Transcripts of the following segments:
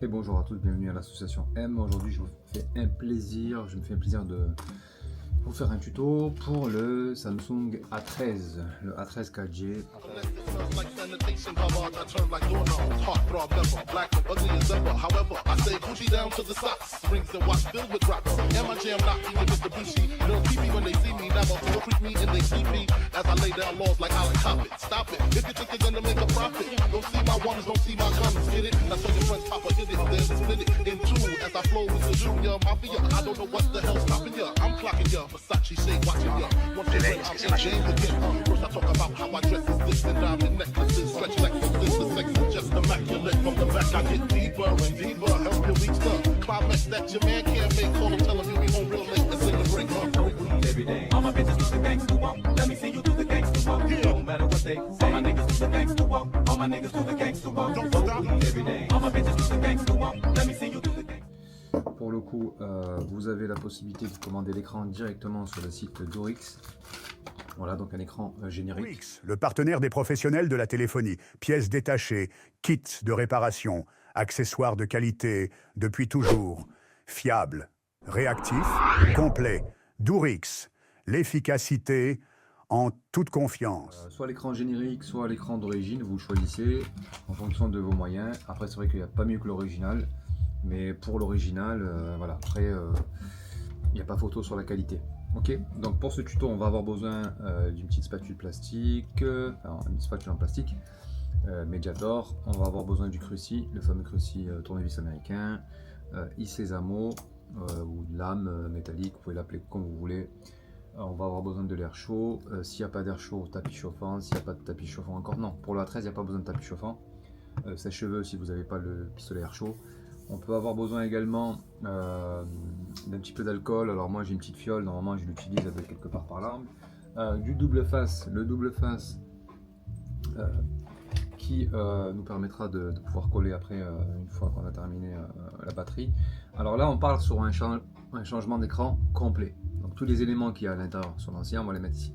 Et bonjour à tous, bienvenue à l'association M. Aujourd'hui, je me fais un plaisir de vous faire un tuto pour le Samsung A13, le A13 4G. Versace shade watching ya. Once you play, I'm in game again. First I talk about how I dress is this and diamond necklaces, stretch Lexus, this the sex is just immaculate. From the back I get deeper and deeper, help you reach the climax that your man can't make. Call him, tell him you be home real late and sing the break up. Every day, all my bitches do the gangsta walk. Let me see you do the gangsta walk. No matter what they say, all my niggas do the gangsta walk. All my niggas do the gangsta walk. Don't stop. Every day, all my bitches do the gangsta walk. Let me see you do the gangsta. Pour le coup, vous avez la possibilité de commander l'écran directement sur le site d'Orix. Voilà, donc un écran générique. Orix, le partenaire des professionnels de la téléphonie. Pièces détachées, kits de réparation, accessoires de qualité, depuis toujours. Fiable, réactif, complet. D'Orix, l'efficacité en toute confiance. Soit l'écran générique, soit l'écran d'origine, vous choisissez en fonction de vos moyens. Après, c'est vrai qu'il n'y a pas mieux que l'original. Mais pour l'original, voilà, après, il n'y a pas photo sur la qualité. Ok, donc pour ce tuto, on va avoir besoin d'une petite spatule plastique, alors une spatule en plastique, Mediator. On va avoir besoin du cruci, le fameux cruci tournevis américain, i-sésamo ou lame métallique, vous pouvez l'appeler comme vous voulez. On va avoir besoin de l'air chaud. S'il n'y a pas d'air chaud, tapis chauffant. S'il n'y a pas de tapis chauffant encore, non. Pour le A13, il n'y a pas besoin de tapis chauffant. Sèche-cheveux si vous n'avez pas le pistolet air chaud. On peut avoir besoin également d'un petit peu d'alcool. Alors moi j'ai une petite fiole, normalement je l'utilise avec quelque part par là. Du double face, le double face qui nous permettra de pouvoir coller après une fois qu'on a terminé la batterie. Alors là on parle sur un changement d'écran complet. Donc tous les éléments qu'il y a à l'intérieur sur l'ancien, on va les mettre ici.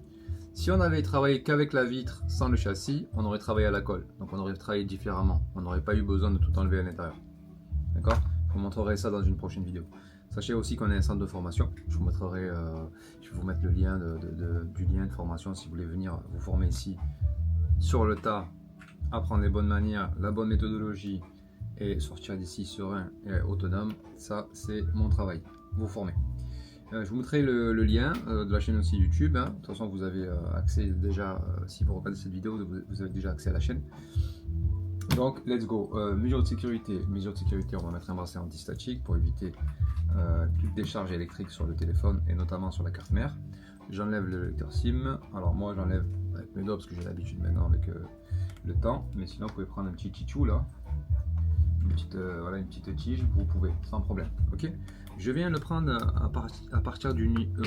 Si on avait travaillé qu'avec la vitre sans le châssis, on aurait travaillé à la colle. Donc on aurait travaillé différemment. On n'aurait pas eu besoin de tout enlever à l'intérieur. D'accord? Je vous montrerai ça dans une prochaine vidéo. Sachez aussi qu'on est un centre de formation. Je vous montrerai, je vais vous mettre le lien du lien de formation si vous voulez venir vous former ici sur le tas, apprendre les bonnes manières, la bonne méthodologie et sortir d'ici serein et autonome. Ça, c'est mon travail. Vous former. Je vous mettrai le lien de la chaîne aussi YouTube. Hein. De toute façon, vous avez accès déjà, si vous regardez cette vidéo, vous avez déjà accès à la chaîne. Donc, let's go. Mesure de sécurité, on va mettre un bracelet anti-statique pour éviter toute décharge électrique sur le téléphone et notamment sur la carte mère. J'enlève le lecteur SIM. Alors moi, j'enlève avec mes doigts parce que j'ai l'habitude maintenant avec le temps. Mais sinon, vous pouvez prendre un petit tichou là, voilà, une petite tige. Vous pouvez sans problème. Ok. Je viens le prendre à partir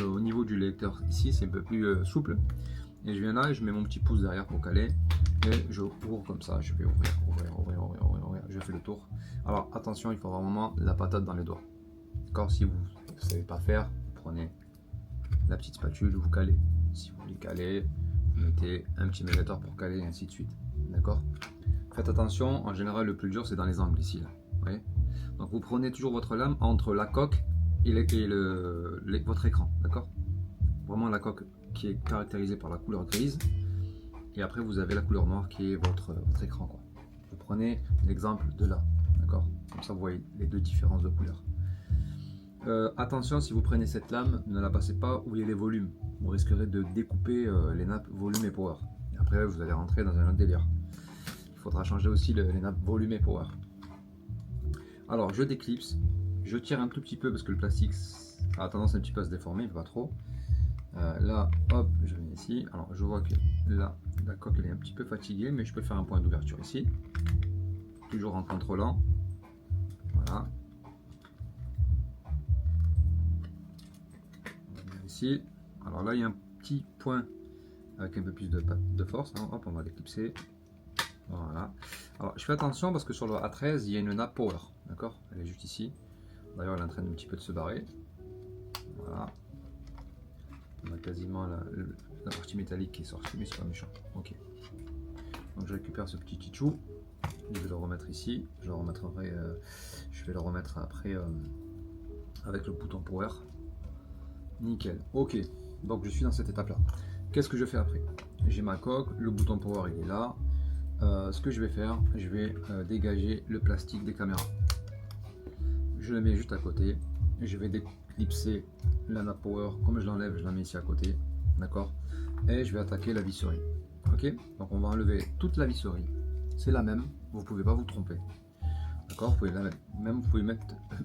au niveau du lecteur. Ici, c'est un peu plus souple. Et je viens là et je mets mon petit pouce derrière pour caler. Et je ouvre comme ça, je vais ouvrir, je fais le tour. Alors attention, il faut vraiment la patate dans les doigts. D'accord, si vous ne savez pas faire, vous prenez la petite spatule, vous calez. Si vous voulez caler, vous mettez un petit médiateur pour caler et ainsi de suite. D'accord. Faites attention, en général le plus dur c'est dans les angles ici. Là. Vous voyez. Donc vous prenez toujours votre lame entre la coque et votre écran. D'accord. Vraiment la coque qui est caractérisée par la couleur grise. Et après vous avez la couleur noire qui est votre écran quoi. Vous prenez l'exemple de là, d'accord. Comme ça vous voyez les deux différences de couleur. Attention, si vous prenez cette lame, ne la passez pas où il y a les volumes. Vous risquerez de découper les nappes volume et power. Et après vous allez rentrer dans un autre délire. Il faudra changer aussi les nappes volume et power. Alors je déclipse, je tire un tout petit peu parce que le plastique a tendance un petit peu à se déformer, pas trop. Là, hop, je viens ici. Alors, je vois que là, la coque elle est un petit peu fatiguée, mais je peux faire un point d'ouverture ici. Toujours en contrôlant. Voilà. Ici. Alors là, il y a un petit point avec un peu plus de force. Hein. Hop, on va l'éclipser. Voilà. Alors, je fais attention parce que sur le A13, il y a une nappe power. D'accord? Elle est juste ici. D'ailleurs, elle est en train un petit peu de se barrer. Voilà. On a quasiment la partie métallique qui est sortie, mais c'est pas méchant. Ok. Donc je récupère ce petit tichou. Je vais le remettre ici. Je vais le remettre après avec le bouton power. Nickel. Ok. Donc je suis dans cette étape là. Qu'est-ce que je fais après? J'ai ma coque, le bouton power il est là. Ce que je vais faire, je vais dégager le plastique des caméras. Je le mets juste à côté. Je vais déclipser la nappe power. Comme je l'enlève, je la mets ici à côté. D'accord? Et je vais attaquer la visserie. Ok? Donc on va enlever toute la visserie. C'est la même. Vous ne pouvez pas vous tromper. D'accord? Vous pouvez même vous pouvez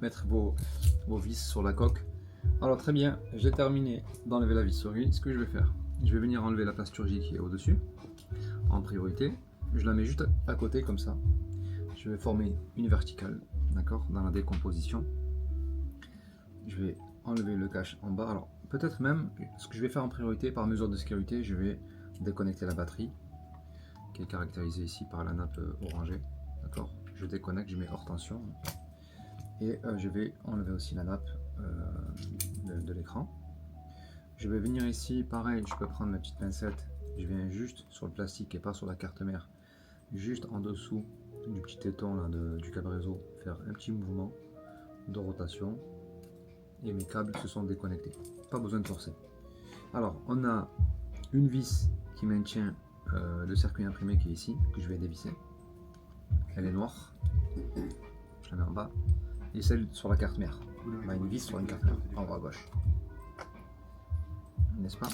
mettre vos vis sur la coque. Alors très bien, j'ai terminé d'enlever la visserie. Ce que je vais faire, je vais venir enlever la plasturgie qui est au-dessus, en priorité. Je la mets juste à côté comme ça. Je vais former une verticale, d'accord, dans la décomposition. Je vais enlever le cache en bas. Alors peut-être même, ce que je vais faire en priorité, par mesure de sécurité, je vais déconnecter la batterie, qui est caractérisée ici par la nappe orangée. D'accord, je déconnecte, je mets hors tension. Et je vais enlever aussi la nappe de l'écran. Je vais venir ici, pareil, je peux prendre ma petite pincette, je viens juste sur le plastique et pas sur la carte mère, juste en dessous du petit téton là, du câble réseau, faire un petit mouvement de rotation et mes câbles se sont déconnectés. Pas besoin de forcer. Alors, on a une vis qui maintient le circuit imprimé qui est ici, que je vais dévisser. Elle est noire, je la mets en bas, et celle sur la carte mère. On a une vis sur une carte mère, en haut à gauche. N'est-ce pas?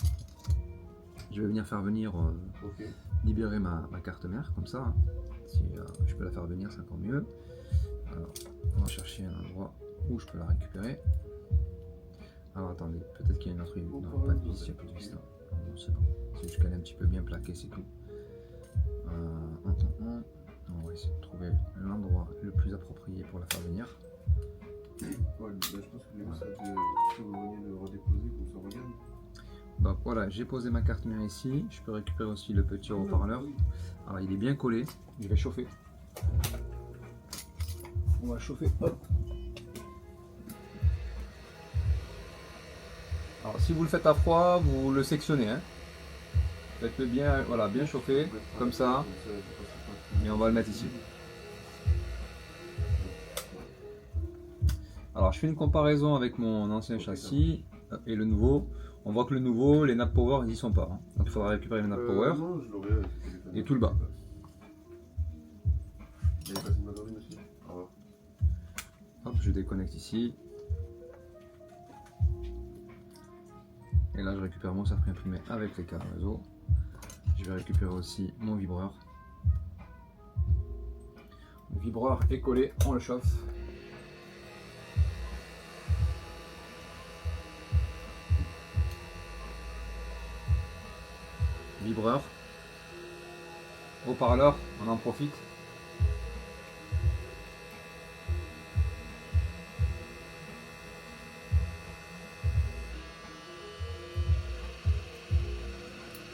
Je vais venir faire venir, libérer ma carte mère, comme ça. Hein. Si je peux la faire venir, c'est encore mieux. Alors, on va chercher un endroit où je peux la récupérer. Alors attendez, peut-être qu'il y a une autre vis. Non, pas de vis, il n'y a plus de vis là. Non, c'est bon. C'est juste qu'elle est un petit peu bien plaquée, c'est tout. On va essayer de trouver l'endroit le plus approprié pour la faire venir. Ouais, bah, je pense que le ça que vous veniez de redéposer, comme ça regarde. Donc voilà, j'ai posé ma carte mère ici. Je peux récupérer aussi le petit haut-parleur. Alors il est bien collé. Je vais chauffer. On va chauffer. Hop. Alors si vous le faites à froid, vous le sectionnez. Hein. Faites-le bien, voilà, bien chauffer, comme ça. Et on va le mettre ici. Alors je fais une comparaison avec mon ancien châssis et le nouveau. On voit que le nouveau, les nappes power, ils n'y sont pas. Hein. Donc il faudra récupérer les nappes power Non, je l'aurais et tout le bas. Il y a passé une bonne journée, monsieur. Au revoir. Hop, je déconnecte ici. Et là je récupère mon circuit imprimé avec les câbles réseau. Je vais récupérer aussi mon vibreur. Le vibreur est collé, on le chauffe. Vibreur, haut-parleur, on en profite.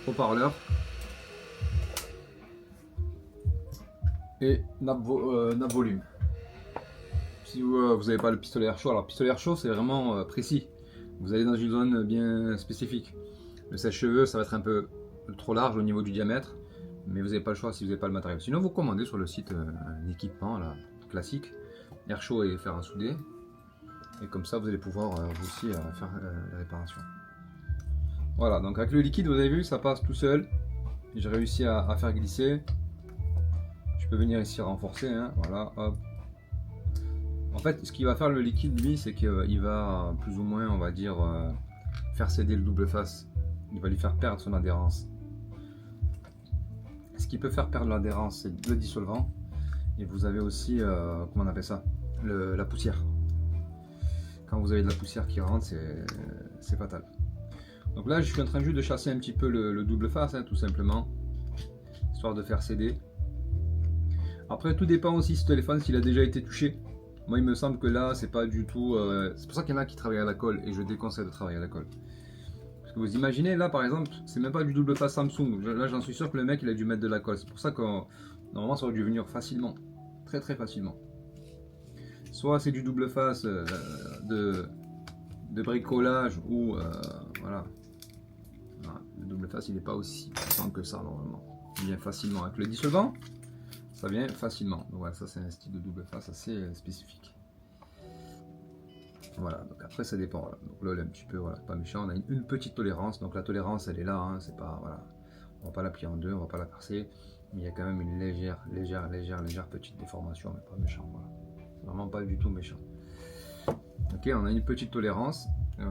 Haut-parleur et nappe volume. Si vous n'avez pas le pistolet air chaud, alors pistolet air chaud c'est vraiment précis. Vous allez dans une zone bien spécifique. Le sèche-cheveux ça va être un peu trop large au niveau du diamètre, mais vous n'avez pas le choix si vous n'avez pas le matériel. Sinon vous commandez sur le site un équipement là, classique, air chaud et fer à souder, et comme ça vous allez pouvoir vous aussi faire les réparations. Voilà, donc avec le liquide vous avez vu ça passe tout seul, j'ai réussi à faire glisser. Je peux venir ici renforcer, hein, voilà, hop. En fait ce qu'il va faire le liquide lui c'est qu'il va plus ou moins on va dire faire céder le double face, il va lui faire perdre son adhérence. Ce qui peut faire perdre l'adhérence, c'est le dissolvant. Et vous avez aussi, comment on appelle ça, la poussière. Quand vous avez de la poussière qui rentre, c'est fatal. Donc là, je suis en train juste de chasser un petit peu le double face, hein, tout simplement, histoire de faire céder. Après, tout dépend aussi ce téléphone s'il a déjà été touché. Moi, il me semble que là, c'est pas du tout. C'est pour ça qu'il y en a qui travaillent à la colle, et je déconseille de travailler à la colle. Vous imaginez là par exemple, c'est même pas du double face Samsung. Là j'en suis sûr que le mec il a dû mettre de la colle. C'est pour ça que normalement ça aurait dû venir facilement. Très facilement. Soit c'est du double face de bricolage ou voilà. Le double face il n'est pas aussi puissant que ça normalement. Il vient facilement avec le dissolvant. ça vient facilement. Donc voilà, ça c'est un style de double face assez spécifique. Voilà, donc après ça dépend. Voilà. Donc là, il est un petit peu, voilà, pas méchant. On a une petite tolérance, donc la tolérance elle est là, hein, c'est pas, voilà, on va pas la plier en deux, on va pas la percer, mais il y a quand même une légère petite déformation, mais pas méchant. Voilà, c'est vraiment pas du tout méchant. Ok, on a une petite tolérance,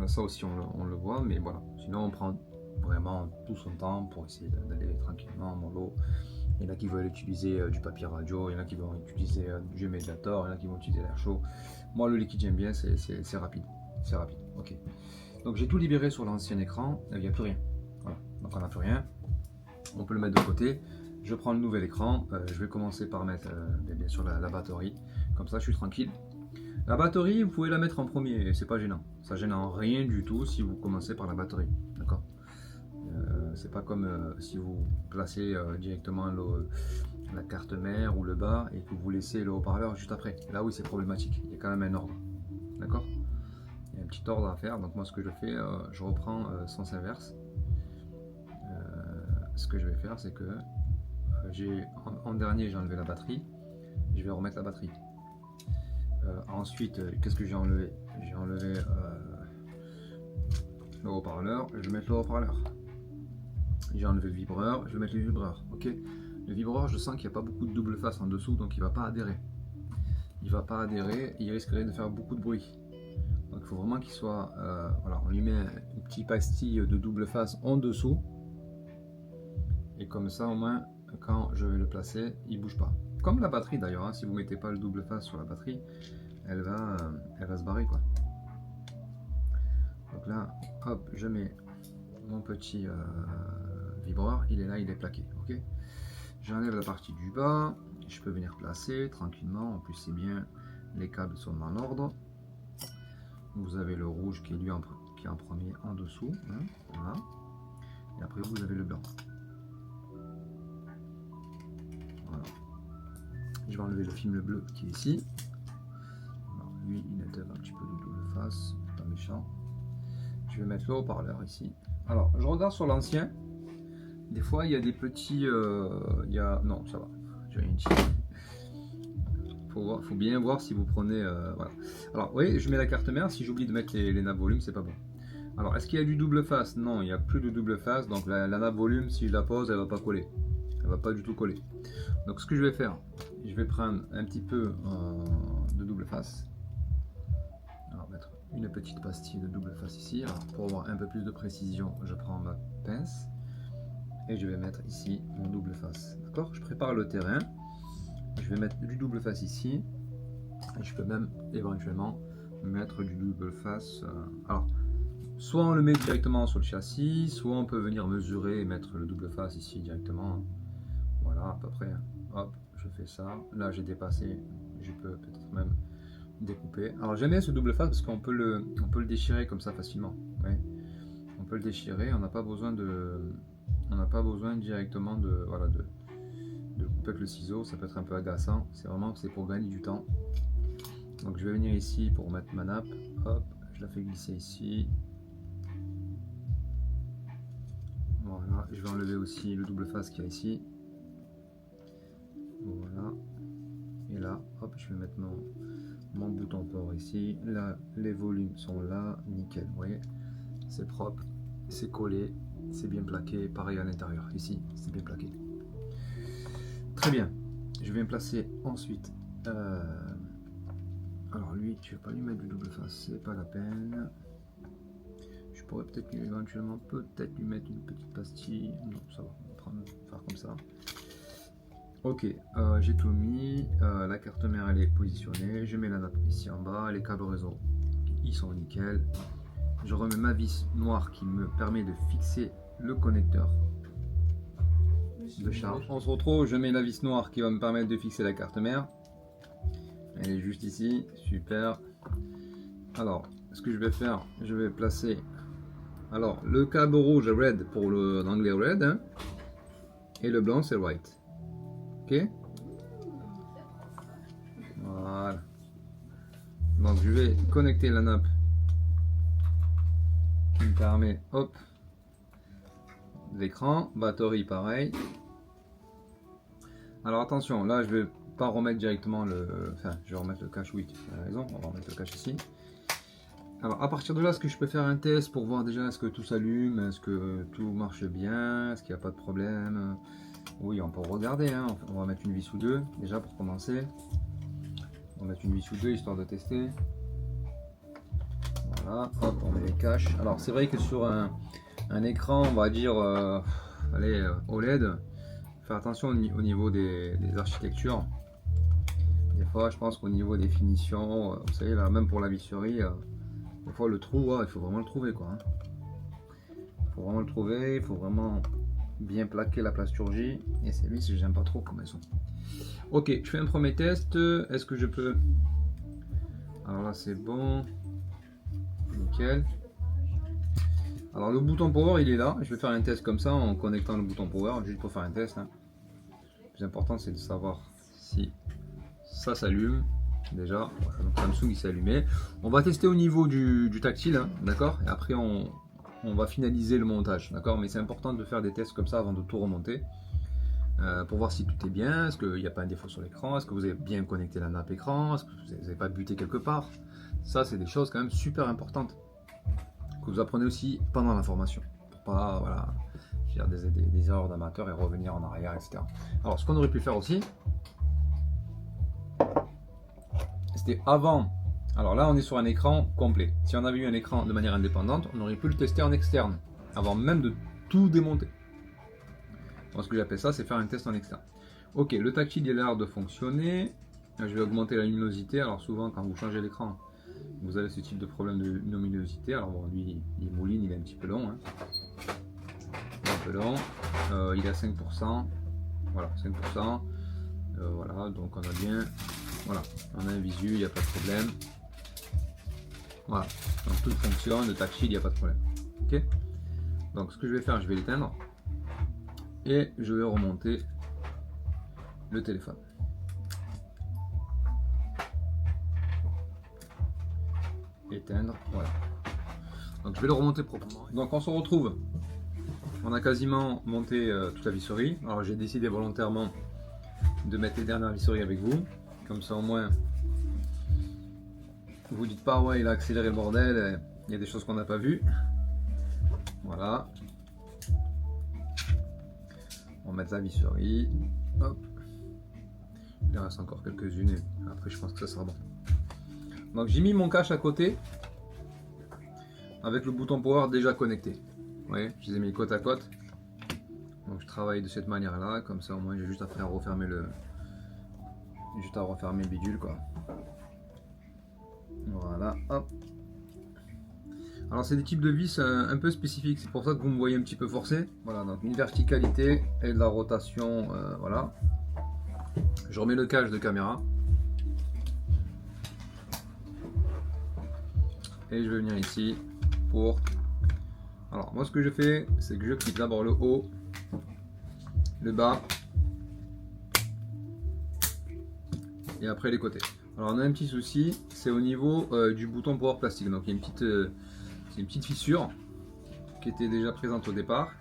ça aussi on le voit, mais voilà. Sinon on prend vraiment tout son temps pour essayer d'aller tranquillement mollo. Il y en a qui veulent utiliser du papier radio, il y en a qui vont utiliser du jeu médiator, il y en a qui vont utiliser l'air chaud. Moi le liquide j'aime bien, c'est rapide. C'est rapide. Ok. Donc j'ai tout libéré sur l'ancien écran, il n'y a plus rien. Voilà. Donc on n'a plus rien. On peut le mettre de côté. Je prends le nouvel écran. Je vais commencer par mettre bien sûr la batterie. Comme ça je suis tranquille. La batterie, vous pouvez la mettre en premier, c'est pas gênant. Ça gêne en rien du tout si vous commencez par la batterie. D'accord. C'est pas comme si vous placez directement la carte mère ou le bas et que vous laissez le haut-parleur juste après. Là oui c'est problématique, il y a quand même un ordre. D'accord. Il y a un petit ordre à faire, donc moi ce que je fais, je reprends sens inverse. Ce que je vais faire c'est que en dernier j'ai enlevé la batterie, je vais remettre la batterie. Ensuite, qu'est-ce que j'ai enlevé? J'ai enlevé le haut-parleur, je vais mettre le haut-parleur. J'ai enlevé le vibreur, je vais mettre le vibreur. Ok. Le vibreur, je sens qu'il n'y a pas beaucoup de double face en dessous, donc il ne va pas adhérer. Il va pas adhérer, il risquerait de faire beaucoup de bruit. Donc il faut vraiment qu'il soit... voilà, on lui met une petite pastille de double face en dessous. Et comme ça, au moins, quand je vais le placer, il ne bouge pas. Comme la batterie d'ailleurs, hein, si vous ne mettez pas le double face sur la batterie, elle va se barrer quoi. Donc là, hop, je mets mon petit vibreur, il est là, il est plaqué. Ok. J'enlève la partie du bas, je peux venir placer tranquillement. En plus, c'est bien, les câbles sont dans l'ordre. Vous avez le rouge qui est lui qui est en premier en dessous, hein, voilà. Et après, vous avez le blanc. Voilà. Je vais enlever le film bleu qui est ici. Alors, lui, il intègre un petit peu de double face, pas méchant. Je vais mettre le haut-parleur ici. Alors, je regarde sur l'ancien. Des fois, il y a des petits... Non, ça va. J'ai rien dit. Faut bien voir si vous prenez... voilà. Alors, oui, je mets la carte mère. Si j'oublie de mettre les nappes volume, c'est pas bon. Alors, est-ce qu'il y a du double face? Non, il n'y a plus de double face. Donc, la nappe volume, si je la pose, elle va pas coller. Elle va pas du tout coller. Donc, ce que je vais faire, je vais prendre un petit peu de double face. Alors, mettre une petite pastille de double face ici. Alors, pour avoir un peu plus de précision, je prends ma pince. Et je vais mettre ici mon double face. D'accord. Je prépare le terrain. Je vais mettre du double face ici. Et je peux même éventuellement mettre du double face. Alors, soit on le met directement sur le châssis, soit on peut venir mesurer et mettre le double face ici directement. Voilà, à peu près. Hop, je fais ça. Là, j'ai dépassé. Je peux peut-être même découper. Alors, j'aime bien ce double face parce qu'on peut le déchirer comme ça facilement. Ouais. On peut le déchirer. On n'a pas besoin directement de couper avec le ciseau. Ça peut être un peu agaçant. C'est vraiment pour gagner du temps. Donc, je vais venir ici pour mettre ma nappe. Hop, je la fais glisser ici. Voilà, je vais enlever aussi le double face qu'il y a ici. Voilà. Et là, hop, je vais mettre mon bouton port ici. Là, les volumes sont là, nickel. Vous voyez, c'est propre, c'est collé, c'est bien plaqué. Pareil à l'intérieur, ici, c'est bien plaqué. Très bien. Je vais placer ensuite. Alors lui, je vais pas lui mettre du double face, c'est pas la peine. Je pourrais peut-être éventuellement lui mettre une petite pastille. Non, ça va, on va faire comme ça. Ok, j'ai tout mis. La carte mère elle est positionnée. Je mets la nappe ici en bas. Les câbles réseau, ils sont nickel. Je remets ma vis noire qui me permet de fixer le connecteur de charge. On se retrouve. Je mets la vis noire qui va me permettre de fixer la carte mère. Elle est juste ici, super. Alors, ce que je vais faire, je vais placer. Alors, le câble rouge red pour l'anglais red, hein, et le blanc c'est white. Ok. Voilà. Donc je vais connecter la nappe qui me permet, hop, l'écran, batterie pareil. Alors attention, là je vais pas remettre directement le... Enfin, je vais remettre le cache, oui, tu as raison, on va remettre le cache ici. Alors à partir de là, est-ce que je peux faire un test pour voir déjà est-ce que tout s'allume, est-ce que tout marche bien, est-ce qu'il n'y a pas de problème? Oui, on peut regarder, hein. On va mettre une vis ou deux déjà pour commencer. On va mettre une vis ou deux histoire de tester. Voilà, hop, on met les caches. Alors c'est vrai que sur un écran, on va dire, allez, OLED, faire attention au niveau des architectures. Des fois, je pense qu'au niveau des finitions, vous savez, là, même pour la visserie, des fois le trou, il faut vraiment le trouver, quoi. Il faut vraiment le trouver, il faut vraiment bien plaquer la plasturgie. Et ces vis, j'aime pas trop comme elles sont. Ok, je fais un premier test. Est-ce que je peux... Alors là, c'est bon. Nickel. Alors le bouton power, il est là. Je vais faire un test comme ça en connectant le bouton power, juste pour faire un test, hein. Le plus important, c'est de savoir si ça s'allume. Déjà, voilà, donc Samsung il s'est allumé. On va tester au niveau du tactile, hein, d'accord. Et après, on va finaliser le montage, d'accord. Mais c'est important de faire des tests comme ça avant de tout remonter. Pour voir si tout est bien, est-ce qu'il n'y a pas un défaut sur l'écran, est-ce que vous avez bien connecté la nappe écran, est-ce que vous n'avez pas buté quelque part. Ça, c'est des choses quand même super importantes que vous apprenez aussi pendant la formation, pour pas voilà, faire des erreurs d'amateur et revenir en arrière, etc. Alors, ce qu'on aurait pu faire aussi, c'était avant. Alors là, on est sur un écran complet. Si on avait eu un écran de manière indépendante, on aurait pu le tester en externe, avant même de tout démonter. Moi, ce que j'appelle ça, c'est faire un test en externe. Ok, le tactile, il a l'air de fonctionner. Je vais augmenter la luminosité. Alors souvent, quand vous changez l'écran, vous avez ce type de problème de luminosité. Alors bon, lui, il mouline, il est un petit peu long, hein. Un peu long. Il est à 5%. Voilà, 5%. Voilà, donc on a bien... Voilà, on a un visu, il n'y a pas de problème. Voilà, donc tout fonctionne, le tactile, il n'y a pas de problème. Ok. Donc ce que je vais faire, je vais l'éteindre. Et je vais remonter le téléphone. Éteindre, voilà. Donc je vais le remonter proprement. Donc on se retrouve. On a quasiment monté toute la visserie. Alors j'ai décidé volontairement de mettre les dernières visseries avec vous. Comme ça au moins, vous dites pas ouais il a accéléré le bordel, il y a des choses qu'on n'a pas vues. Voilà. On va mettre la visserie. Hop. Il en reste encore quelques-unes et après je pense que ça sera bon. Donc j'ai mis mon cache à côté avec le bouton power déjà connecté. Vous voyez, je les ai mis côte à côte. Donc je travaille de cette manière là, comme ça au moins j'ai juste à faire refermer le... Juste à refermer le bidule quoi. Voilà, hop. Alors c'est des types de vis un peu spécifiques, c'est pour ça que vous me voyez un petit peu forcé. Voilà, donc une verticalité et de la rotation, voilà. Je remets le cache de caméra. Et je vais venir ici pour... Alors moi ce que je fais, c'est que je clique d'abord le haut, le bas, et après les côtés. Alors on a un petit souci, c'est au niveau du bouton power plastique. Donc il y a une petite fissure qui était déjà présente au départ.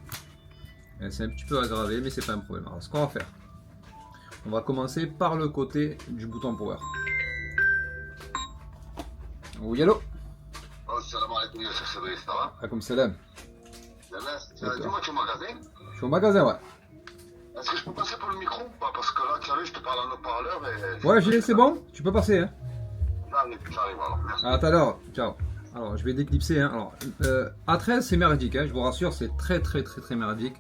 C'est un petit peu aggravé, mais c'est pas un problème. Alors ce qu'on va faire, on va commencer par le côté du bouton power. Oui, allô. Salam alaikum, Youssef Sabri, ça va? Alaikum salam. Dis-moi, tu es au magasin? Je suis au magasin, ouais. Est-ce que je peux passer pour le micro ou pas? Parce que là, tu arrives, je te parle en haut-parleur et... Ouais, c'est bon, tu peux passer, hein. J'arrive alors, merci. À tout à l'heure, ciao. Alors, je vais déclipser, hein. Alors, A13, c'est merdique, hein. Je vous rassure, c'est très merdique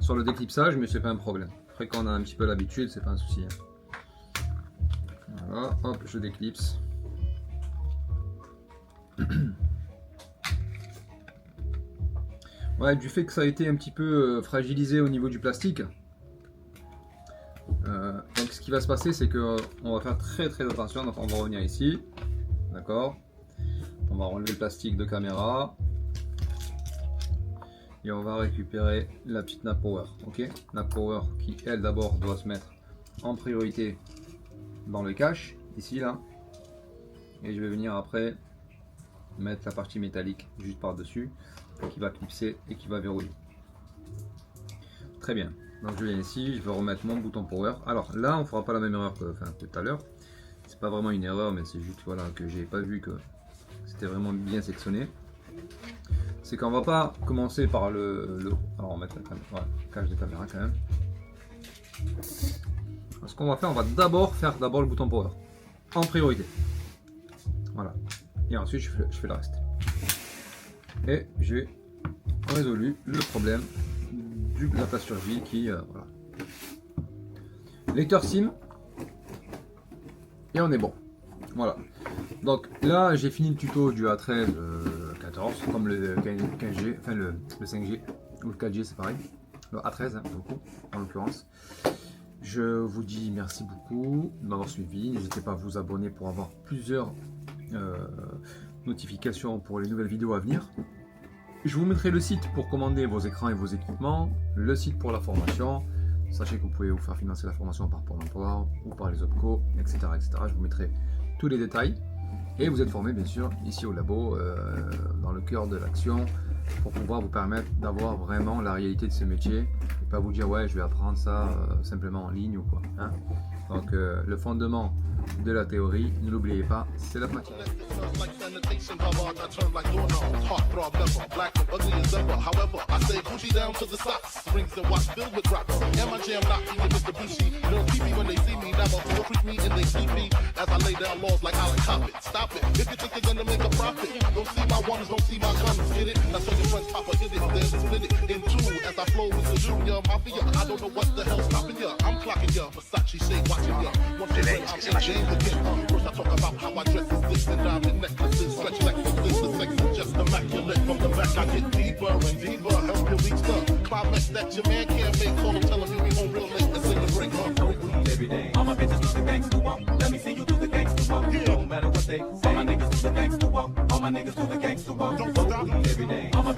sur le déclipsage, mais c'est pas un problème. Après, quand on a un petit peu l'habitude, c'est pas un souci, hein. Voilà, hop, je déclipse. Ouais, du fait que ça a été un petit peu fragilisé au niveau du plastique, donc ce qui va se passer, c'est que on va faire très attention. Donc on va revenir ici, d'accord, on va enlever le plastique de caméra et on va récupérer la petite nappe power. Ok, nappe power qui elle d'abord doit se mettre en priorité dans le cache ici là, et je vais venir après mettre la partie métallique juste par dessus qui va clipser et qui va verrouiller. Très bien. Donc je viens ici, je vais remettre mon bouton power. Alors là, on fera pas la même erreur que tout à l'heure. C'est pas vraiment une erreur, mais c'est juste voilà, que j'ai pas vu que c'était vraiment bien sectionné. C'est qu'on va pas commencer par le... Alors on va mettre la caméra, voilà, cache de caméra quand même. Ce qu'on va faire, on va d'abord faire le bouton power en priorité. Voilà. Et ensuite je fais le reste. Et j'ai résolu le problème de la plasturgie qui voilà. Lecteur SIM. Et on est bon. Voilà. Donc là j'ai fini le tuto du A13 14 comme le 15G, enfin le 5G ou le 4G c'est pareil. Le A13 hein, beaucoup en l'occurrence. Je vous dis merci beaucoup de m'avoir suivi. N'hésitez pas à vous abonner pour avoir plusieurs notifications pour les nouvelles vidéos à venir. Je vous mettrai le site pour commander vos écrans et vos équipements, le site pour la formation. Sachez que vous pouvez vous faire financer la formation par Pôle emploi ou par les OPCO, etc., etc. Je vous mettrai tous les détails. Et vous êtes formé bien sûr ici au labo, dans le cœur de l'action, pour pouvoir vous permettre d'avoir vraiment la réalité de ce métier et pas vous dire ouais je vais apprendre ça simplement en ligne ou quoi. Hein. Donc le fondement de la théorie, ne l'oubliez pas, c'est la pratique. Like sanitation, cover, I turn like doorknobs. Heart throb never, black and ugly as ever. However, I say Gucci down to the socks. Rings and watch filled with rocks. And my jam knocking with Mr. Bushy. They'll keep me when they see me. Never will treat me in they sleepy. As I lay down laws like Alan Coppet. Stop it. If you think you're gonna make a profit, don't see my ones, don't see my guns. Get it? That's when your friends pop a hit it. Then split it in two. As I flow with the junior mafia. I don't know what the hell's stopping ya. I'm clocking ya. Versace shade watching ya. Once you learn, I'm in game again. First I talk about how I dress is this and diamond necklaces. Stretch like this, the sex is just immaculate. From the back I get deeper and deeper. Help you reach the climax that your man can't make. Call him, tell him you be home real late and sing the break. Every day. All my bitches do the gangsta walk. Let me see you do the gangsta walk. No matter what they say. All my niggas do the gangsta walk. All my niggas do the gangsta walk. Don't stop every day. All my